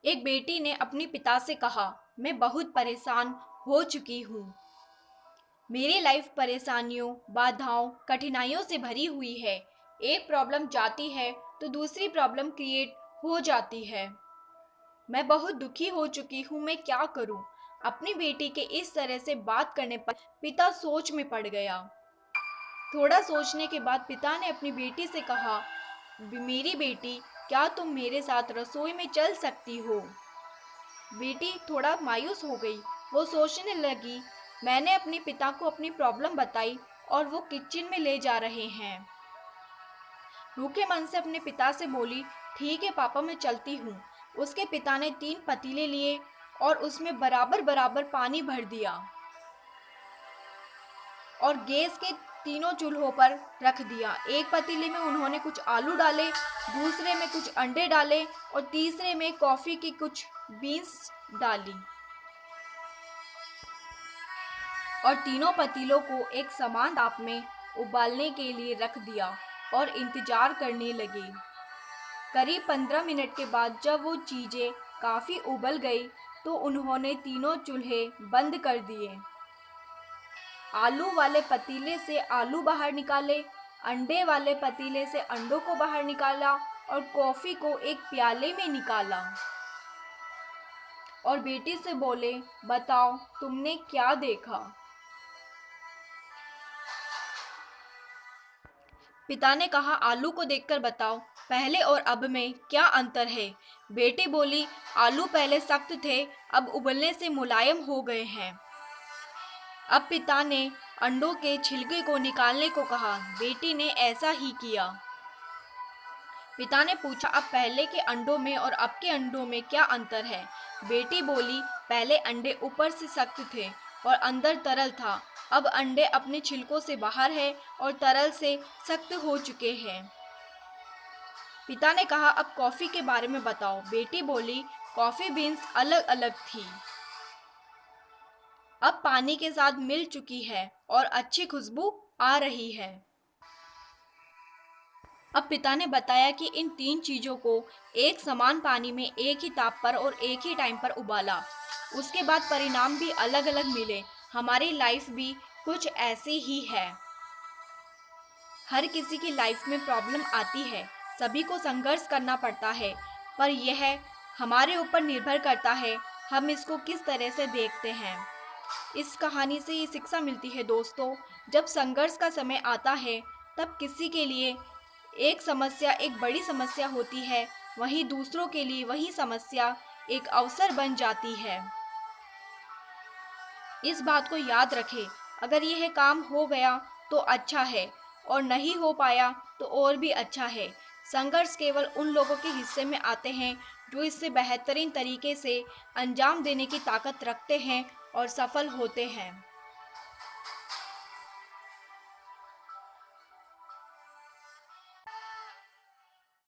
एक बेटी ने अपने पिता से कहा, मैं बहुत परेशान हो चुकी हूँ। मेरी लाइफ परेशानियों, बाधाओं, कठिनाइयों से भरी हुई है। एक प्रॉब्लम जाती है तो दूसरी प्रॉब्लम क्रिएट हो जाती है। मैं बहुत दुखी हो चुकी हूँ, मैं क्या करूँ? अपनी बेटी के इस तरह से बात करने पर पिता सोच में पड़ गया। थोड़ा सोचने के बाद पिता ने अपनी बेटी से कहा, मेरी बेटी, क्या तुम मेरे साथ रसोई में चल सकती हो? बेटी थोड़ा मायूस हो गई। वो सोचने लगी, मैंने अपने पिता को अपनी प्रॉब्लम बताई और वो किचन में ले जा रहे हैं। रूखे मन से अपने पिता से बोली, ठीक है पापा, मैं चलती हूँ। उसके पिता ने 3 पतीले लिए और उसमें बराबर बराबर पानी भर दिया और गैस के तीनों चूल्हों पर रख दिया। एक पतीले में उन्होंने कुछ आलू डाले, दूसरे में कुछ अंडे डाले और तीसरे में कॉफ़ी की कुछ बीन्स डाली और तीनों पतीलों को एक समान ताप में उबालने के लिए रख दिया और इंतजार करने लगे। करीब 15 मिनट के बाद जब वो चीज़ें काफ़ी उबल गई तो उन्होंने तीनों चूल्हे बंद कर दिए। आलू वाले पतीले से आलू बाहर निकाले, अंडे वाले पतीले से अंडों को बाहर निकाला और कॉफ़ी को एक प्याले में निकाला और बेटी से बोले, बताओ तुमने क्या देखा? पिता ने कहा, आलू को देखकर बताओ, पहले और अब में क्या अंतर है? बेटी बोली, आलू पहले सख्त थे, अब उबलने से मुलायम हो गए हैं। अब पिता ने अंडों के छिलके को निकालने को कहा। बेटी ने ऐसा ही किया। पिता ने पूछा, अब पहले के अंडों में और अब के अंडों में क्या अंतर है? बेटी बोली, पहले अंडे ऊपर से सख्त थे और अंदर तरल था। अब अंडे अपने छिलकों से बाहर है और तरल से सख्त हो चुके हैं। पिता ने कहा, अब कॉफ़ी के बारे में बताओ। बेटी बोली, कॉफ़ी बीन्स अलग अलग थी, अब पानी के साथ मिल चुकी है और अच्छी खुशबू आ रही है। अब पिता ने बताया कि इन 3 चीज़ों को एक समान पानी में एक ही ताप पर और एक ही टाइम पर उबाला। उसके बाद परिणाम भी अलग अलग मिले। हमारी लाइफ भी कुछ ऐसी ही है। हर किसी की लाइफ में प्रॉब्लम आती है, सभी को संघर्ष करना पड़ता है, पर यह हमारे ऊपर निर्भर करता है हम इसको किस तरह से देखते हैं। इस कहानी से ये शिक्षा मिलती है दोस्तों, जब संघर्ष का समय आता है तब किसी के लिए एक समस्या एक बड़ी समस्या होती है, वहीं दूसरों के लिए वही समस्या एक अवसर बन जाती है। इस बात को याद रखें, अगर यह काम हो गया तो अच्छा है और नहीं हो पाया तो और भी अच्छा है। संघर्ष केवल उन लोगों के हिस्से में आते हैं जो इससे बेहतरीन तरीके से अंजाम देने की ताकत रखते हैं और सफल होते हैं।